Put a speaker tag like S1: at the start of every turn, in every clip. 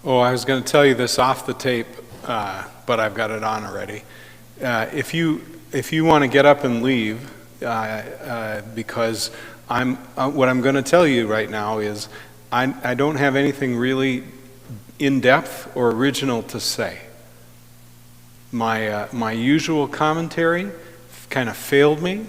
S1: Oh, I was going to tell you this off the tape, but I've got it on already. If you want to get up and leave, because what I'm going to tell you right now is I don't have anything really in-depth or original to say. My usual commentary kind of failed me.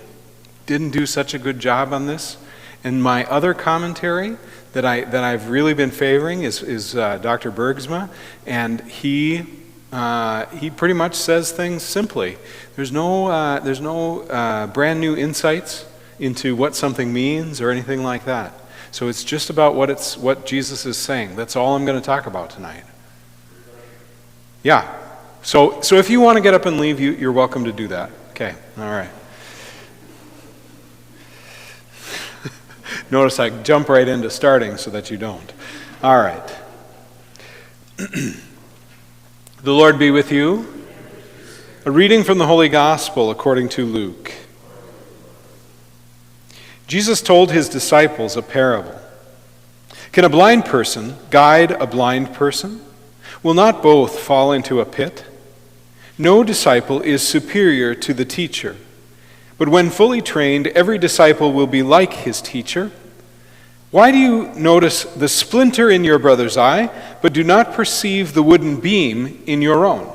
S1: Didn't do such a good job on this. And my other commentary that I've really been favoring is Dr. Bergsma, and he pretty much says things simply. There's no brand new insights into what something means or anything like that. So it's just about what Jesus is saying. That's all I'm going to talk about tonight. Yeah. So if you want to get up and leave, you're welcome to do that. Okay. All right. Notice I jump right into starting so that you don't. All right. The Lord be with you. A reading from the Holy Gospel according to Luke. Jesus told his disciples a parable. Can a blind person guide a blind person? Will not both fall into a pit? No disciple is superior to the teacher. But when fully trained, every disciple will be like his teacher. Why do you notice the splinter in your brother's eye, but do not perceive the wooden beam in your own?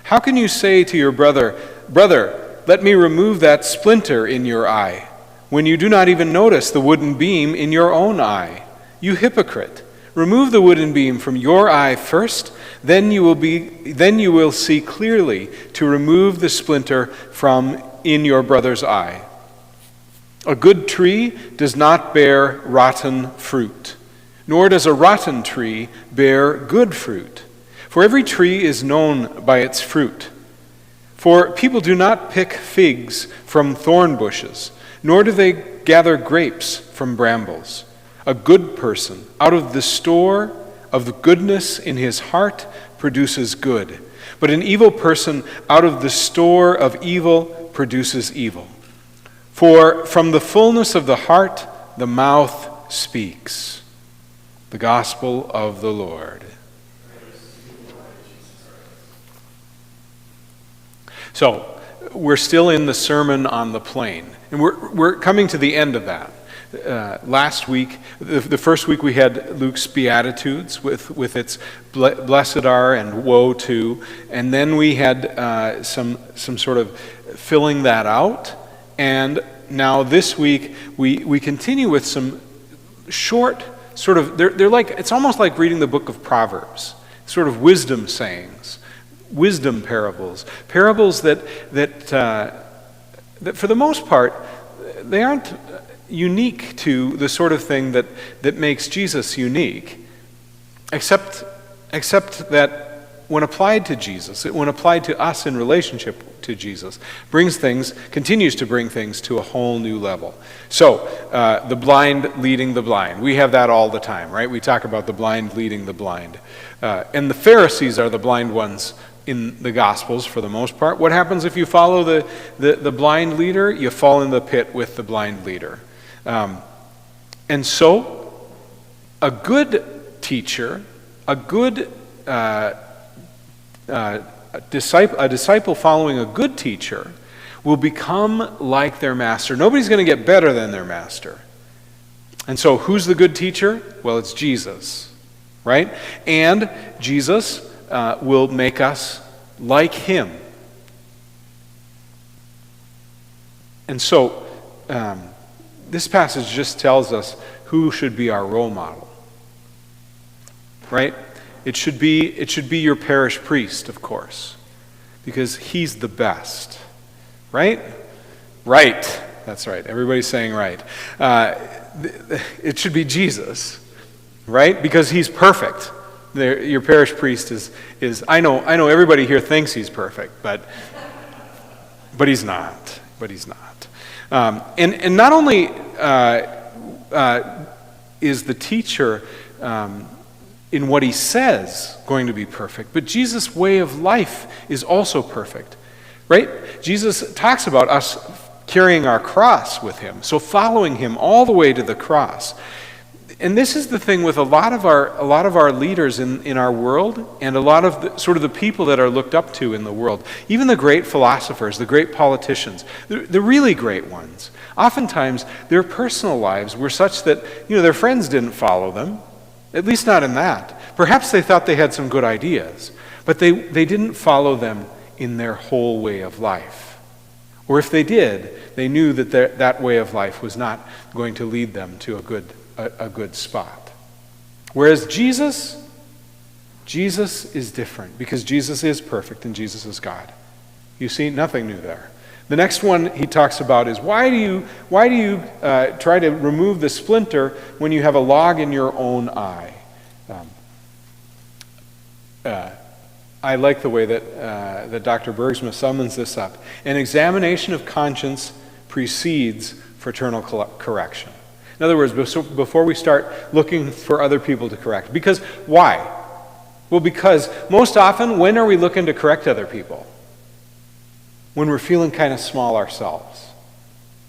S1: How can you say to your brother, "Brother, let me remove that splinter in your eye," when you do not even notice the wooden beam in your own eye? You hypocrite! Remove the wooden beam from your eye first, then you will see clearly to remove the splinter from in your brother's eye. A good tree does not bear rotten fruit, nor does a rotten tree bear good fruit. For every tree is known by its fruit. For people do not pick figs from thorn bushes, nor do they gather grapes from brambles. A good person, out of the store of the goodness in his heart, produces good. But an evil person, out of the store of evil, produces evil. For from the fullness of the heart, the mouth speaks. The Gospel of the Lord. So, we're still in the Sermon on the Plain, and we're coming to the end of that. Last week, the first week we had Luke's Beatitudes with its blessed are and woe to, and then we had some sort of filling that out, and now this week we continue with some short sort of, they're like, it's almost like reading the book of Proverbs, sort of wisdom sayings, wisdom parables that for the most part, they aren't unique to the sort of thing that makes Jesus unique, except that when applied to Jesus, when applied to us in relationship to Jesus, continues to bring things to a whole new level. So, the blind leading the blind. We have that all the time, right? We talk about the blind leading the blind. And the Pharisees are the blind ones in the Gospels for the most part. What happens if you follow the blind leader? You fall in the pit with the blind leader. And so, a good teacher, a disciple following a good teacher will become like their master. Nobody's going to get better than their master. And so, who's the good teacher? Well, it's Jesus, right? And Jesus will make us like him. And so, this passage just tells us who should be our role model, right? It should be your parish priest, of course, because he's the best, right? Right. That's right. Everybody's saying right. It should be Jesus, right? Because he's perfect. Your parish priest is. I know. Everybody here thinks he's perfect, but he's not. And not only is the teacher in what he says going to be perfect, but Jesus' way of life is also perfect, right? Jesus talks about us carrying our cross with him, so following him all the way to the cross. And this is the thing with a lot of our leaders in our world, and a lot of the people that are looked up to in the world. Even the great philosophers, the great politicians, the really great ones. Oftentimes, their personal lives were such that their friends didn't follow them, at least not in that. Perhaps they thought they had some good ideas, but they didn't follow them in their whole way of life. Or if they did, they knew that that way of life was not going to lead them to a good spot. Whereas Jesus is different, because Jesus is perfect and Jesus is God. You see, nothing new there. The next one he talks about is why do you try to remove the splinter when you have a log in your own eye? I like the way that Dr. Bergsma summons this up. An examination of conscience precedes fraternal correction. In other words, before we start looking for other people to correct. Because why? Well, because most often, when are we looking to correct other people? When we're feeling kind of small ourselves,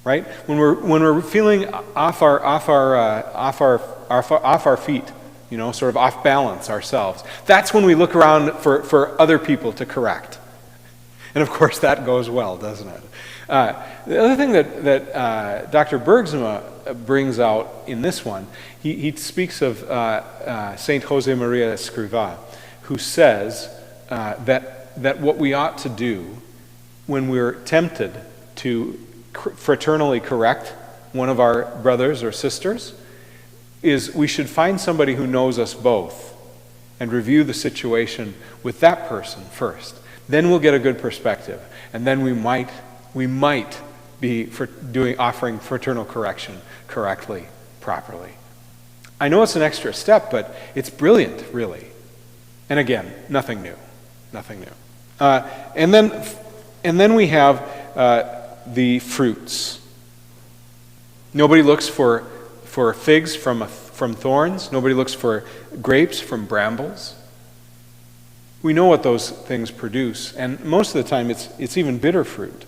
S1: right? When we're feeling off our feet, sort of off balance ourselves. That's when we look around for other people to correct. And of course, that goes well, doesn't it? The other thing that Dr. Bergsma brings out in this one, he speaks of Saint Jose Maria Escrivá, who says that what we ought to do when we're tempted to fraternally correct one of our brothers or sisters is we should find somebody who knows us both and review the situation with that person first. Then we'll get a good perspective, and then we might be offering fraternal correction correctly, properly. I know it's an extra step, but it's brilliant, really. And again, nothing new. And then we have the fruits. Nobody looks for figs from thorns. Nobody looks for grapes from brambles. We know what those things produce, and most of the time it's even bitter fruit.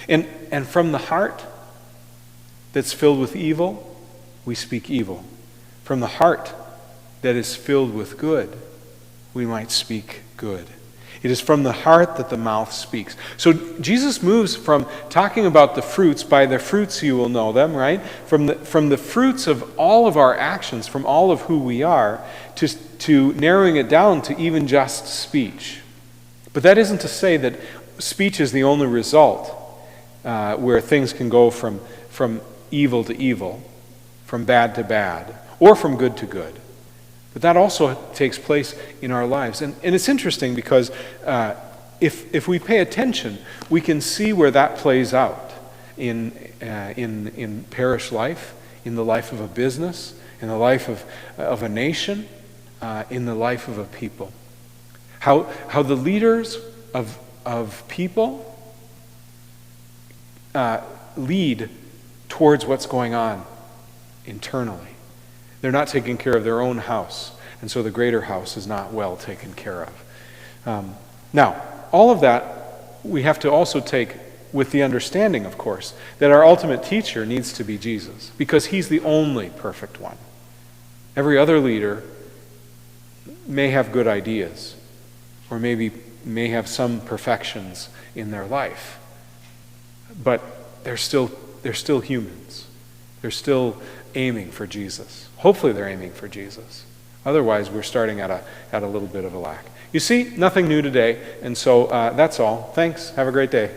S1: And from the heart that's filled with evil, we speak evil. From the heart that is filled with good, we might speak good. It is from the heart that the mouth speaks. So Jesus moves from talking about the fruits, by their fruits you will know them, right? From the fruits of all of our actions, from all of who we are, to narrowing it down to even just speech. But that isn't to say that speech is the only result where things can go from evil to evil, from bad to bad, or from good to good. But that also takes place in our lives. And it's interesting because if we pay attention, we can see where that plays out in parish life, in the life of a business, in the life of a nation, in the life of a people. How the leaders of people lead towards what's going on internally. They're not taking care of their own house, and so the greater house is not well taken care of. Now, all of that we have to also take with the understanding, of course, that our ultimate teacher needs to be Jesus, because he's the only perfect one. Every other leader may have good ideas, or maybe may have some perfections in their life, but they're still humans. They're still aiming for Jesus. Hopefully they're aiming for Jesus. Otherwise, we're starting at a little bit of a lack. You see, nothing new today, and so that's all. Thanks. Have a great day.